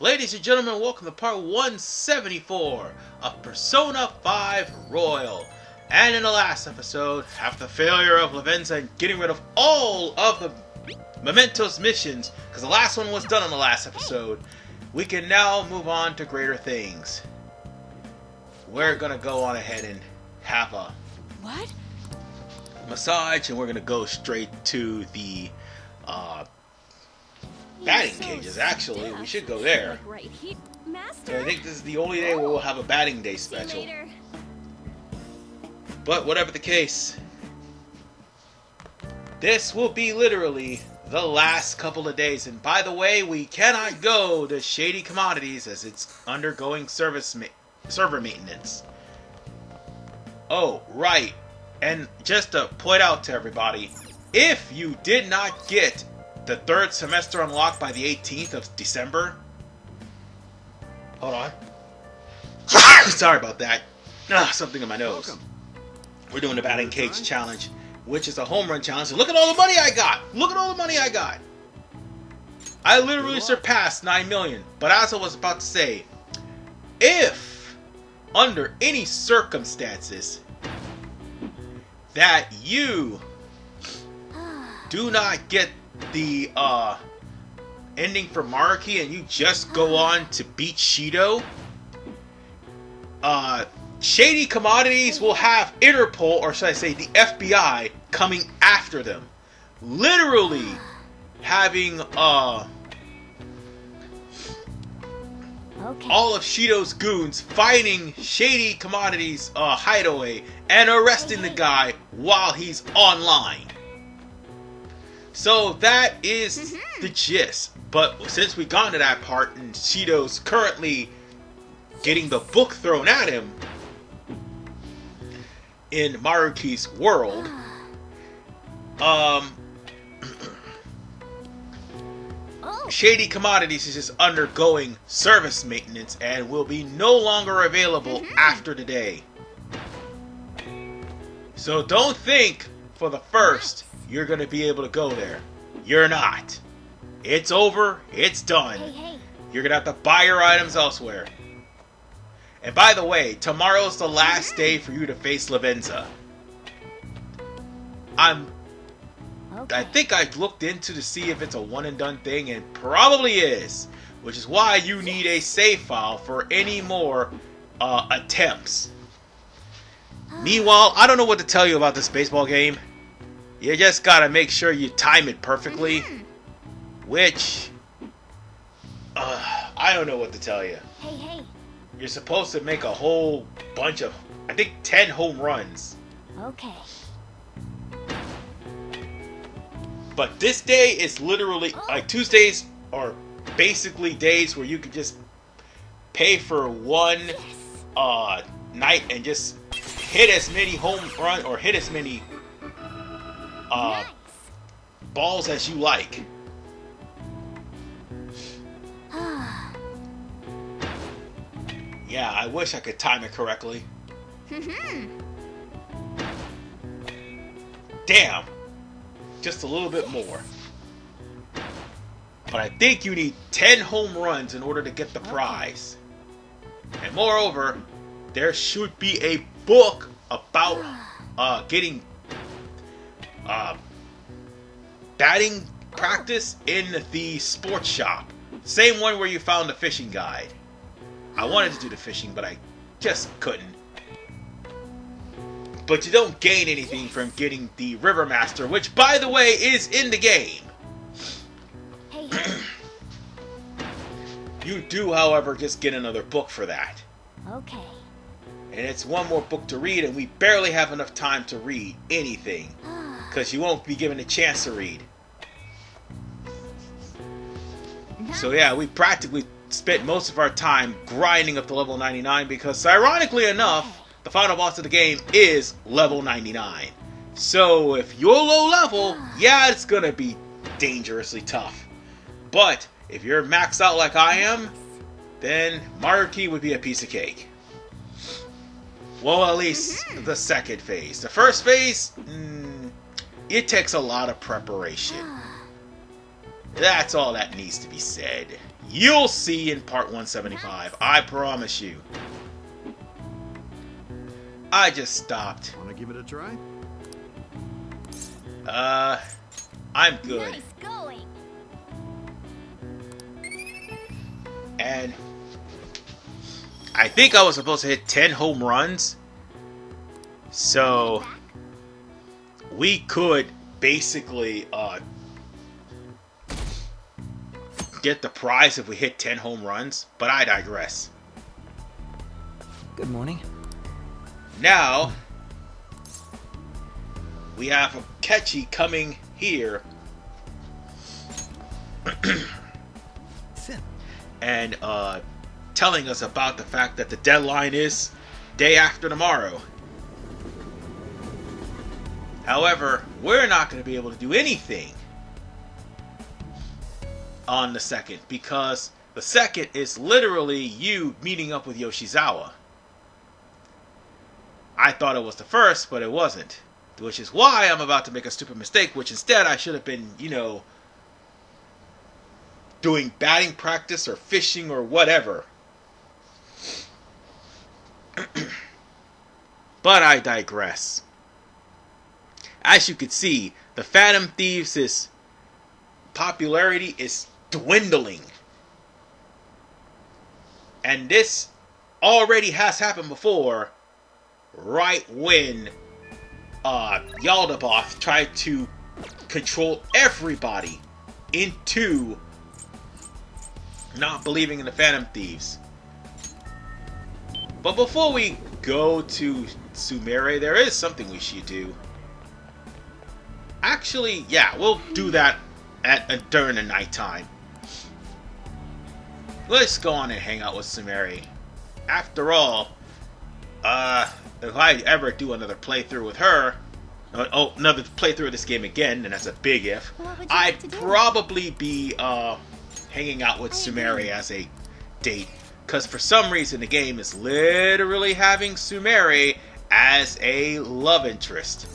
Ladies and gentlemen, welcome to part 174 of Persona 5 Royal. And in the last episode, after the failure of Lavenza and getting rid of all of the Mementos missions, because the last one was done in the last episode, we can now move on to greater things. We're gonna go on ahead and have a massage, and we're gonna go straight to the batting cages. Actually, we should go there. I think this is the only day where we'll have a batting day special. But whatever the case, this will be literally the last couple of days. And by the way, we cannot go to Shady Commodities as it's undergoing server maintenance. Oh, right. And just to point out to everybody, if you did not get the third semester unlocked by the 18th of December... Hold on. Sorry about that. Something in my nose. Welcome. We're doing the batting cage challenge, which is a home run challenge. And look at all the money I got! Look at all the money I got! I literally surpassed 9 million. But as I was about to say, if, under any circumstances, that you do not get the ending for Maruki and you just go on to beat Shido, Shady Commodities will have Interpol, or should I say the FBI, coming after them. Literally having all of Shido's goons fighting Shady Commodities hideaway and arresting the guy while he's online. So that is the gist. But since we got to that part and Shido's currently getting the book thrown at him in Maruki's world, Shady Commodities is just undergoing service maintenance and will be no longer available after today. So don't think for the first you're going to be able to go there. You're not. It's over. It's done. You're going to have to buy your items elsewhere. And by the way, tomorrow's the last day for you to face Lavenza. I think I looked into to see if it's a one and done thing, and probably is. Which is why you need a save file for any more attempts. Meanwhile, I don't know what to tell you about this baseball game. You just gotta make sure you time it perfectly. Which, I don't know what to tell you. You're supposed to make a whole bunch of, I think 10 home runs. Okay. But this day is literally, like Tuesdays are basically days where you can just pay for one night and just hit as many home run or hit as many balls as you like. Yeah, I wish I could time it correctly. Damn. Just a little bit more. But I think you need 10 home runs in order to get the prize. And moreover, there should be a book about getting batting practice in the sports shop. Same one where you found the fishing guide. I wanted to do the fishing, but I just couldn't. But you don't gain anything from getting the River Master, which, by the way, is in the game. You do, however, just get another book for that. Okay. And it's one more book to read, and we barely have enough time to read anything. Because you won't be given a chance to read. So yeah, we practically spent most of our time grinding up to level 99 because, ironically enough, the final boss of the game is level 99. So if you're low level, yeah, it's gonna be dangerously tough. But if you're maxed out like I am, then Maruki would be a piece of cake. Well, at least the second phase. The first phase, it takes a lot of preparation. That's all that needs to be said. You'll see in part 175. I promise you. I just stopped. Wanna give it a try? I'm good. Nice going. And I think I was supposed to hit 10 home runs. So we could basically get the prize if we hit 10 home runs, but I digress. Good morning. Now we have a Akechi coming here and telling us about the fact that the deadline is day after tomorrow. However, we're not going to be able to do anything on the 2nd because the 2nd is literally you meeting up with Yoshizawa. I thought it was the 1st, but it wasn't. Which is why I'm about to make a stupid mistake, which instead I should have been, you know, doing batting practice or fishing or whatever. But I digress. As you can see, the Phantom Thieves' popularity is dwindling. And this already has happened before, right when Yaldabaoth tried to control everybody into not believing in the Phantom Thieves. But before we go to Sumire, there is something we should do. Actually, yeah, we'll do that during the nighttime. Let's go on and hang out with Sumire. After all, if I ever do another playthrough with her, another playthrough of this game again, and that's a big if, I'd probably be hanging out with Sumire as a date. Because for some reason the game is literally having Sumire as a love interest.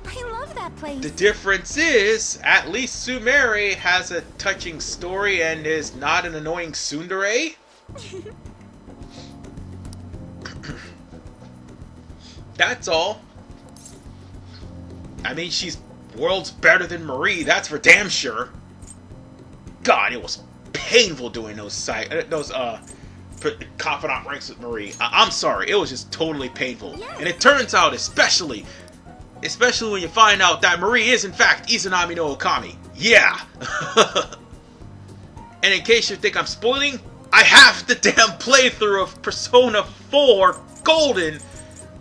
I love that place. The difference is, at least Sumire has a touching story and is not an annoying tsundere. That's all. I mean, she's worlds better than Marie, that's for damn sure. God, it was painful doing those confidant ranks with Marie. I'm sorry, it was just totally painful. Yes. And it turns out, especially when you find out that Marie is in fact Izanami no Okami. Yeah. And in case you think I'm spoiling, I have the damn playthrough of Persona 4 Golden,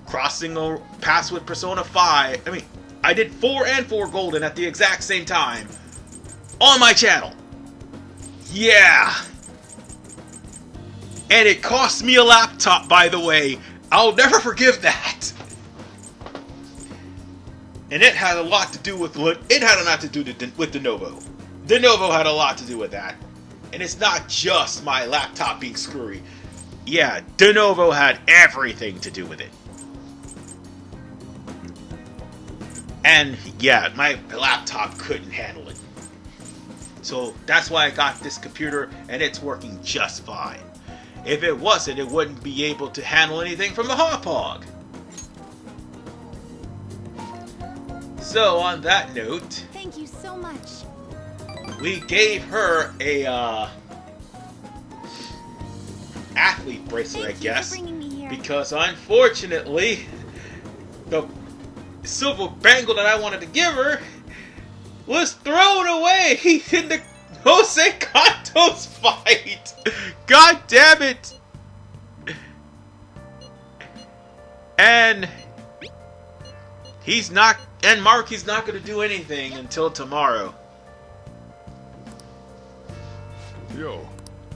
crossing a pass with Persona 5. I mean, I did 4 and 4 Golden at the exact same time on my channel. Yeah. And it cost me a laptop, by the way. I'll never forgive that. And it had a lot to do with with Denovo. Denovo had a lot to do with that. And it's not just my laptop being screwy. Yeah, Denovo had everything to do with it. And yeah, my laptop couldn't handle it. So that's why I got this computer, and it's working just fine. If it wasn't, it wouldn't be able to handle anything from the Hauppauge. So on that note, Thank you so much. we gave her a athlete bracelet, I Thank you for guess, bringing me here. because unfortunately, the silver bangle that I wanted to give her was thrown away in the Jose Kanto's fight. God damn it! And Maruki's not going to do anything until tomorrow. Yo.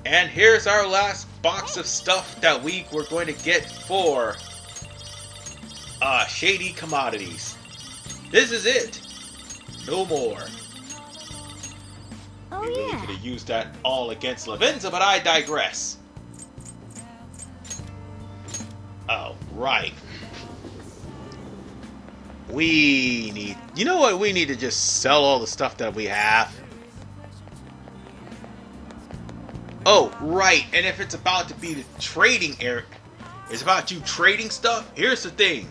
And here's our last box of stuff that we were going to get for Shady Commodities. This is it. No more. Oh We really yeah. could have used that all against Lavenza, but I digress. Oh, right. We need... You know what? We need to just sell all the stuff that we have. Oh, right. And if it's about to be the trading area, it's about you trading stuff. Here's the thing.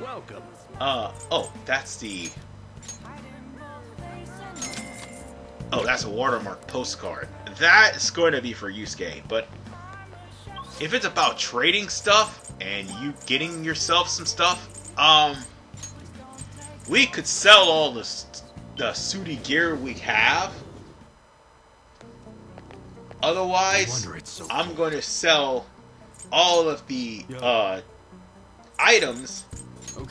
Welcome. Oh, that's the... Oh, that's a watermark postcard. That's going to be for Yusuke, but if it's about trading stuff and you getting yourself some stuff, we could sell all the sooty gear we have. Otherwise, I'm going to sell all of the items,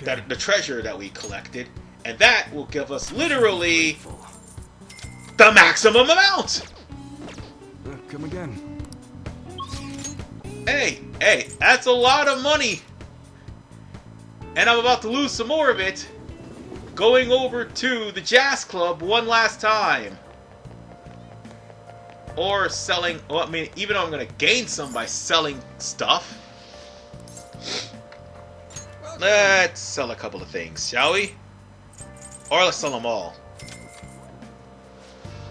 that the treasure that we collected, and that will give us literally the maximum amount. Come again. Hey, that's a lot of money. And I'm about to lose some more of it. Going over to the jazz club one last time. Or selling, well, I mean, even though I'm going to gain some by selling stuff. Let's sell a couple of things, shall we? Or let's sell them all.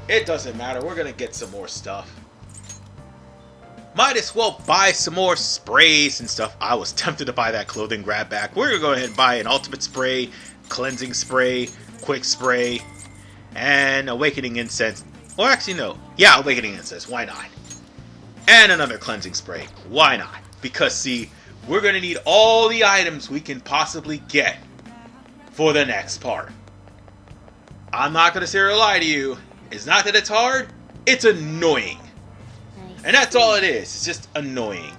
It doesn't matter, we're going to get some more stuff. Might as well buy some more sprays and stuff. I was tempted to buy that clothing grab back. We're going to go ahead and buy an ultimate spray, cleansing spray, quick spray, and awakening incense. Or actually no. Yeah, awakening incense. Why not? And another cleansing spray. Why not? Because see, we're going to need all the items we can possibly get for the next part. I'm not going to sit here and lie to you. It's not that it's hard. It's annoying. And that's all it is. It's just annoying.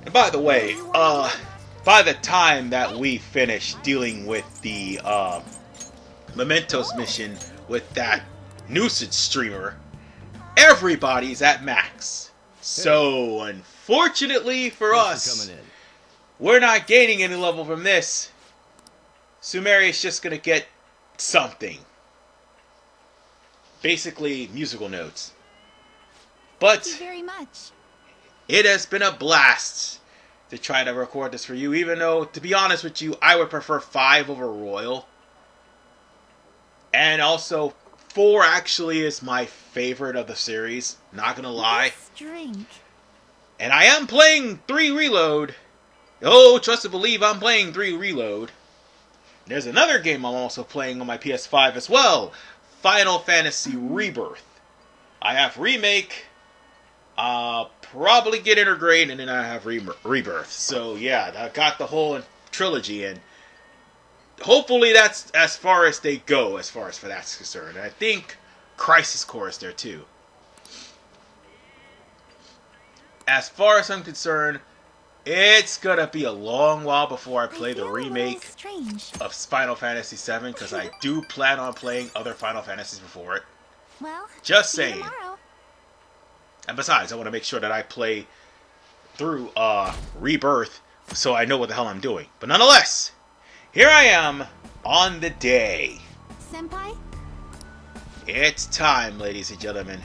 And by the way, by the time that we finish dealing with the Mementos mission with that nuisance streamer, everybody's at max. So, unfortunately for us, we're not gaining any level from this. Sumeri is just going to get something. Basically, musical notes. But Thank you very much. It has been a blast to try to record this for you, even though, to be honest with you, I would prefer 5 over Royal. And also, 4 actually is my favorite of the series, not gonna lie. Let's drink. And I am playing 3 Reload. Oh, trust and believe I'm playing 3 Reload. There's another game I'm also playing on my PS5 as well. Final Fantasy Rebirth. I have Remake, probably get Intergrade, and then I have Rebirth. So yeah, I got the whole trilogy, and hopefully that's as far as they go as far as for that's concerned. And I think Crisis Core is there too. As far as I'm concerned, it's gonna be a long while before I play the remake of Final Fantasy VII, because I do plan on playing other Final Fantasies before it. Well, Just see you saying. tomorrow. And besides, I want to make sure that I play through Rebirth so I know what the hell I'm doing. But nonetheless, here I am on the day. Senpai? It's time, ladies and gentlemen.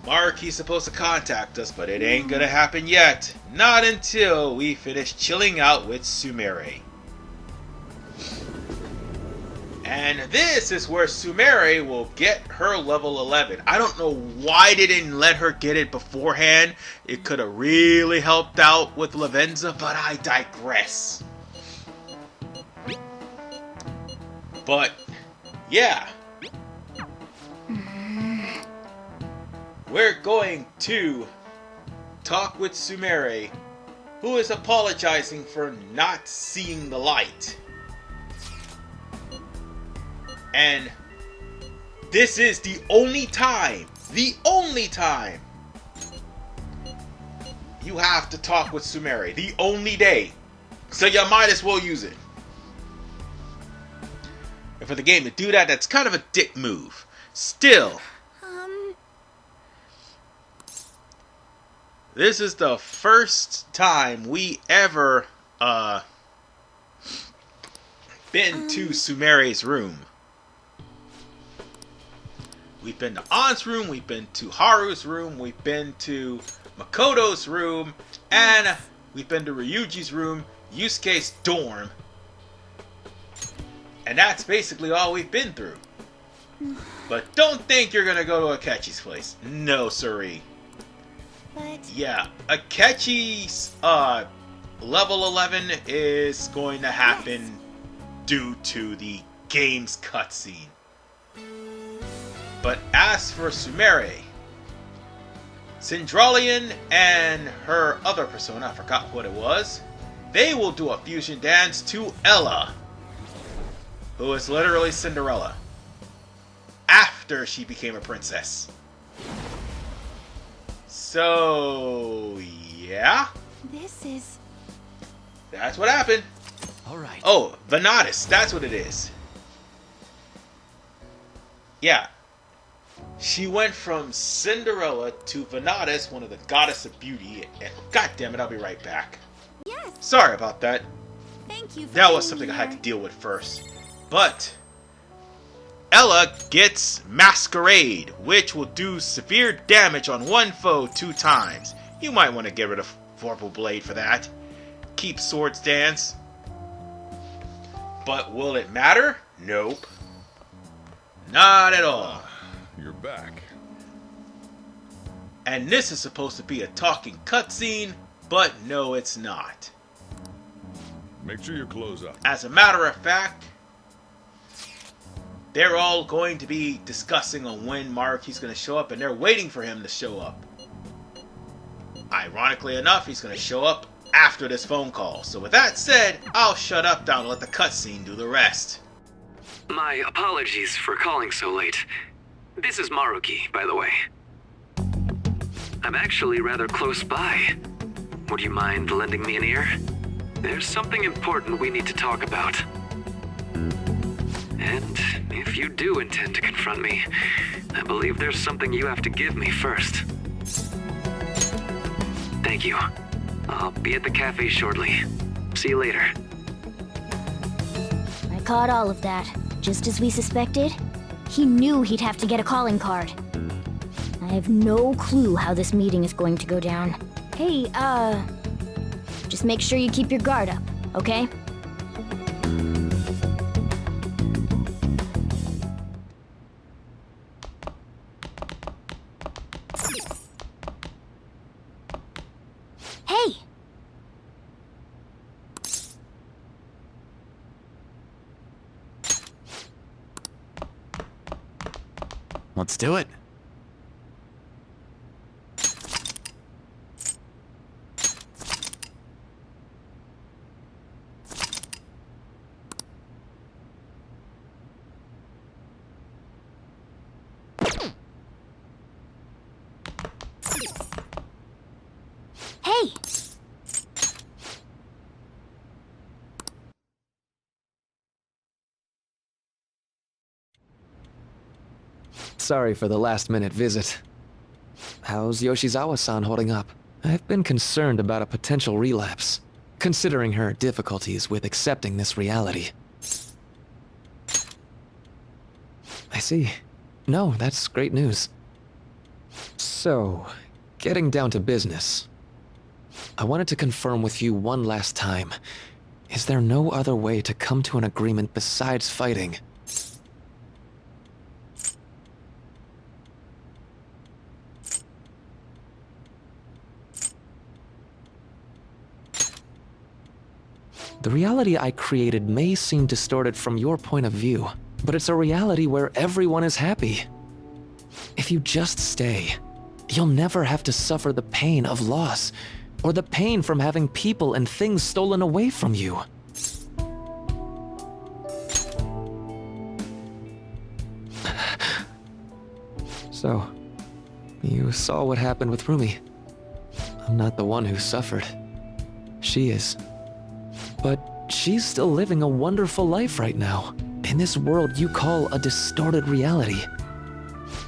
Maruki's supposed to contact us, but it ain't gonna happen yet. Not until we finish chilling out with Sumeri. And this is where Sumeri will get her level 11. I don't know why they didn't let her get it beforehand. It could have really helped out with Lavenza, but I digress. But, yeah. We're going to talk with Sumeri, who is apologizing for not seeing the light. And this is the only time you have to talk with Sumeri. The only day. So you might as well use it. And for the game to do that, that's kind of a dick move. Still, this is the first time we ever been to Sumeri's room. We've been to An's room, we've been to Haru's room, we've been to Makoto's room, and we've been to Ryuji's room, Yusuke's dorm. And that's basically all we've been through. But don't think you're gonna go to Akechi's place. No, siree. But Yeah, Akechi's level 11 is going to happen due to the game's cutscene. But as for Sumire, Cindralian and her other persona, I forgot what it was, they will do a fusion dance to Ella, who is literally Cinderella, after she became a princess. So, yeah, this is... that's what happened. All right. Oh, Venatus, that's what it is. Yeah. She went from Cinderella to Venatus, one of the goddess of beauty, and god damn it, I'll be right back. Yes, Sorry about that. thank you for That was being something I had to here. deal with first. But Ella gets Masquerade, which will do severe damage on one foe 2 times. You might want to get rid of Vorpal Blade for that. Keep Swords Dance. But will it matter? Nope. Not at all. You're back. And this is supposed to be a talking cutscene, but no, it's not. Make sure you close up. As a matter of fact, they're all going to be discussing on when Maruki's going to show up, and they're waiting for him to show up. Ironically enough, he's going to show up after this phone call. So with that said, I'll shut up now and let the cutscene do the rest. My apologies for calling so late. This is Maruki, by the way. I'm actually rather close by. Would you mind lending me an ear? There's something important we need to talk about. And if you do intend to confront me, I believe there's something you have to give me first. Thank you. I'll be at the cafe shortly. See you later. I caught all of that, just as we suspected. He knew he'd have to get a calling card. I have no clue how this meeting is going to go down. Hey, just make sure you keep your guard up, okay? Hey! Let's do it. Hey! Sorry for the last-minute visit. How's Yoshizawa-san holding up? I've been concerned about a potential relapse, considering her difficulties with accepting this reality. I see. No, that's great news. So, getting down to business. I wanted to confirm with you one last time. Is there no other way to come to an agreement besides fighting? The reality I created may seem distorted from your point of view, but it's a reality where everyone is happy. If you just stay, you'll never have to suffer the pain of loss, or the pain from having people and things stolen away from you. So, you saw what happened with Rumi. I'm not the one who suffered. She is. But she's still living a wonderful life right now, in this world you call a distorted reality.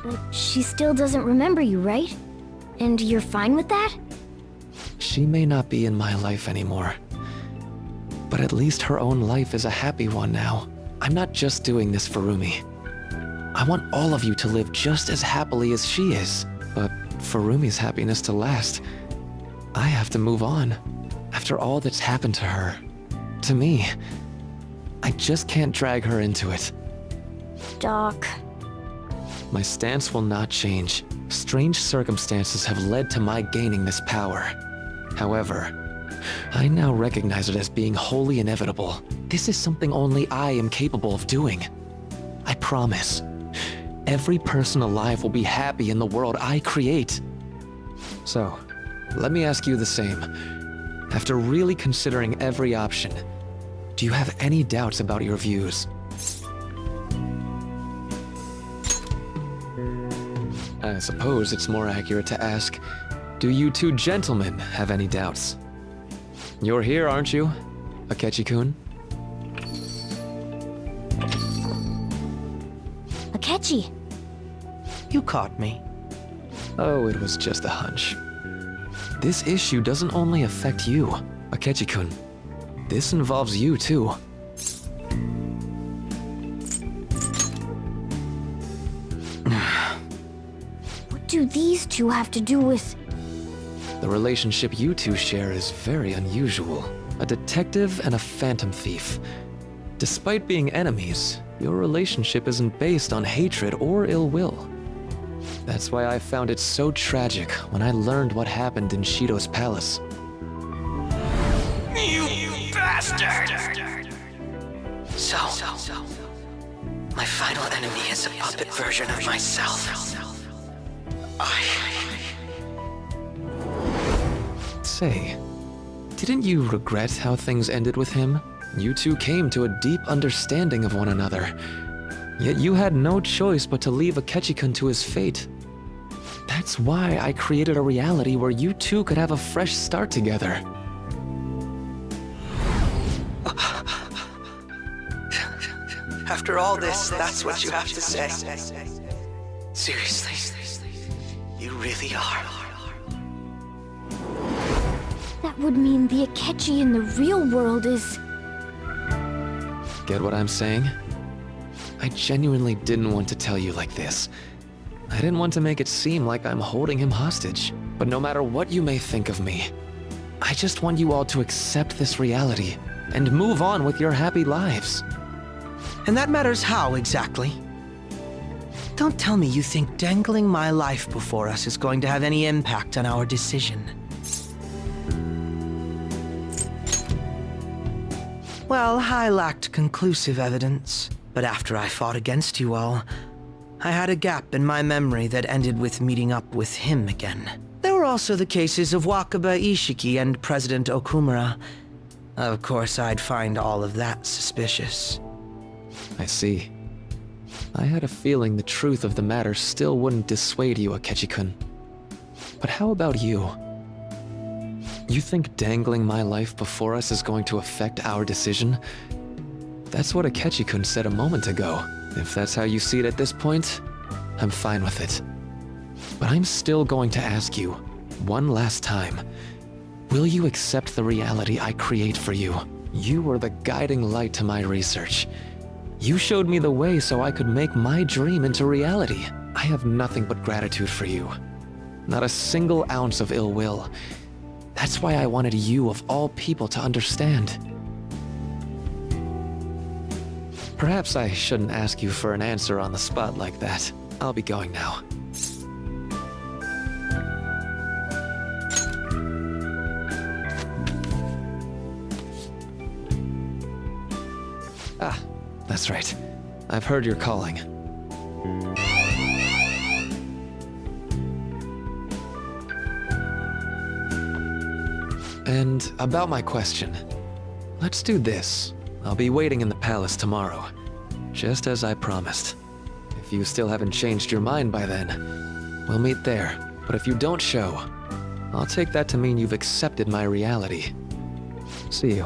But she still doesn't remember you, right? And you're fine with that? She may not be in my life anymore, but at least her own life is a happy one now. I'm not just doing this for Rumi. I want all of you to live just as happily as she is, but for Rumi's happiness to last, I have to move on. After all that's happened to her, to me, I just can't drag her into it. Doc, My stance will not change. Strange circumstances have led to my gaining this power. However, I now recognize it as being wholly inevitable. This is something only I am capable of doing. I promise. Every person alive will be happy in the world I create. So, let me ask you the same. After really considering every option, do you have any doubts about your views? I suppose it's more accurate to ask, do you two gentlemen have any doubts? You're here, aren't you, Akechi-kun? Akechi! You caught me. Oh, it was just a hunch. This issue doesn't only affect you, Akechi-kun. This involves you, too. What do these two have to do with... The relationship you two share is very unusual. A detective and a phantom thief. Despite being enemies, your relationship isn't based on hatred or ill will. That's why I found it so tragic when I learned what happened in Shido's palace. You bastard! So, my final enemy is a puppet version of myself. Say, didn't you regret how things ended with him? You two came to a deep understanding of one another. Yet you had no choice but to leave Akechi-kun to his fate. That's why I created a reality where you two could have a fresh start together. After all this, that's what you have to say. Seriously, you really are. That would mean the Akechi in the real world is... Get what I'm saying? I genuinely didn't want to tell you like this. I didn't want to make it seem like I'm holding him hostage. But no matter what you may think of me, I just want you all to accept this reality and move on with your happy lives. And that matters how, exactly? Don't tell me you think dangling my life before us is going to have any impact on our decision. Well, I lacked conclusive evidence, but after I fought against you all, I had a gap in my memory that ended with meeting up with him again. There were also the cases of Wakaba Ishiki and President Okumura. Of course, I'd find all of that suspicious. I see. I had a feeling the truth of the matter still wouldn't dissuade you, Akechi-kun. But how about you? You think dangling my life before us is going to affect our decision? That's what Akechi-kun said a moment ago. If that's how you see it at this point, I'm fine with it. But I'm still going to ask you, one last time, will you accept the reality I create for you? You were the guiding light to my research. You showed me the way so I could make my dream into reality. I have nothing but gratitude for you. Not a single ounce of ill will. That's why I wanted you of all people to understand. Perhaps I shouldn't ask you for an answer on the spot like that. I'll be going now. Ah, that's right. I've heard you're calling. And about my question, let's do this. I'll be waiting in the palace tomorrow, just as I promised. If you still haven't changed your mind by then, we'll meet there. But if you don't show, I'll take that to mean you've accepted my reality. See you.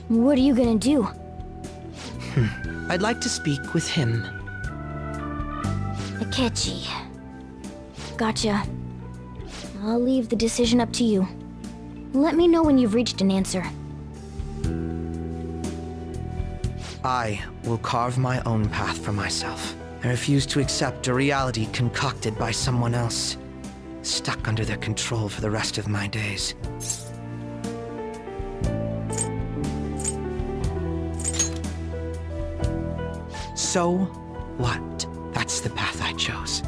What are you gonna do? I'd like to speak with him. Akechi. Gotcha. I'll leave the decision up to you. Let me know when you've reached an answer. I will carve my own path for myself. I refuse to accept a reality concocted by someone else, stuck under their control for the rest of my days. So what? That's the path I chose.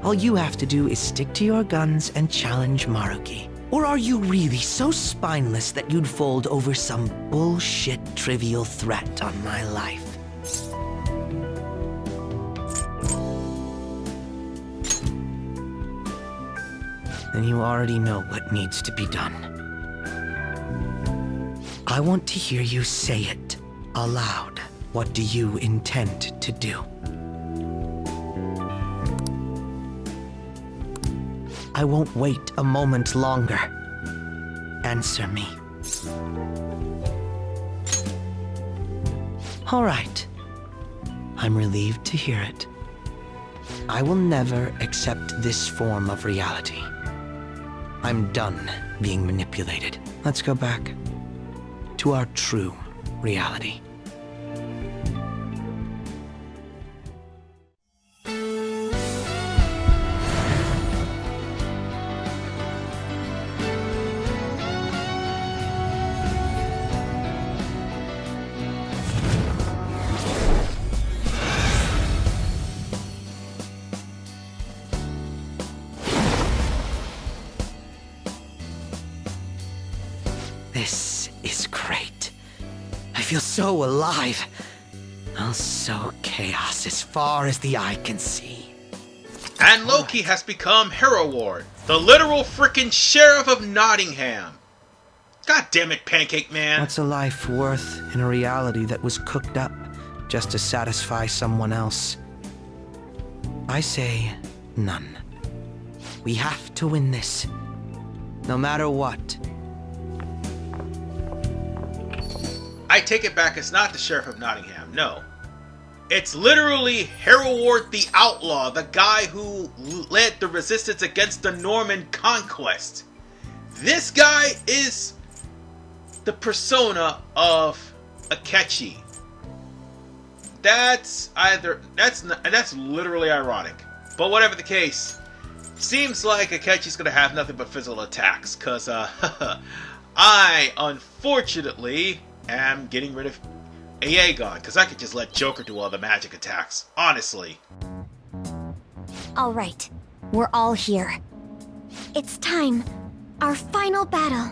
All you have to do is stick to your guns and challenge Maruki. Or are you really so spineless that you'd fold over some bullshit trivial threat on my life? Then you already know what needs to be done. I want to hear you say it aloud. What do you intend to do? I won't wait a moment longer. Answer me. All right. I'm relieved to hear it. I will never accept this form of reality. I'm done being manipulated. Let's go back to our true reality. This is great. I feel so alive. Also chaos as far as the eye can see. And Loki has become Hero Ward, the literal frickin' sheriff of Nottingham. God damn it, Pancake Man. What's a life worth in a reality that was cooked up just to satisfy someone else? I say none. We have to win this, no matter what. I take it back, it's not the Sheriff of Nottingham, no. It's literally Hero Ward the Outlaw, the guy who led the resistance against the Norman conquest. This guy is the persona of Akechi. That's literally ironic. But whatever the case, seems like Akechi's gonna have nothing but physical attacks, cause I unfortunately am getting rid of Aegon, because I could just let Joker do all the magic attacks, honestly. All right, we're all here. It's time. Our final battle.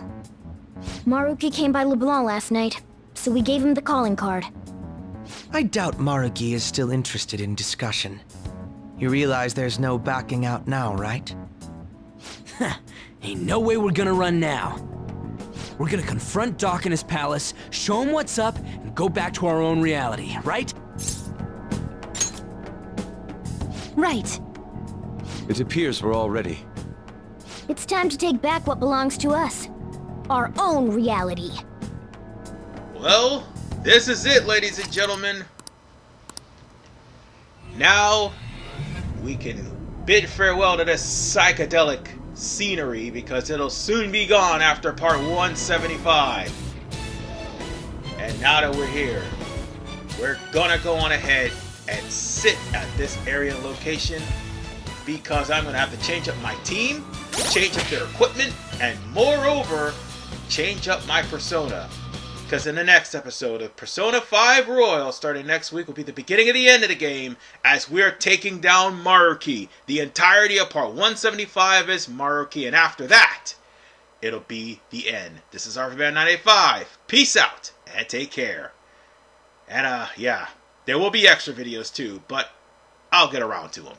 Maruki came by LeBlanc last night, so we gave him the calling card. I doubt Maruki is still interested in discussion. You realize there's no backing out now, right? Ain't no way we're gonna run now. We're gonna confront Doc in his palace, show him what's up, and go back to our own reality, right? Right. It appears we're all ready. It's time to take back what belongs to us. Our own reality. Well, this is it, ladies and gentlemen. Now, we can bid farewell to this psychedelic scenery because it'll soon be gone after part 175. And now that we're here, we're gonna go on ahead and sit at this area location because I'm gonna have to change up my team, change up their equipment, and moreover, change up my persona. Because in the next episode of Persona 5 Royal, starting next week, will be the beginning of the end of the game as we're taking down Maruki. The entirety of part 175 is Maruki, and after that, it'll be the end. This is RVBand985. Peace out, and take care. And yeah, there will be extra videos too, but I'll get around to them.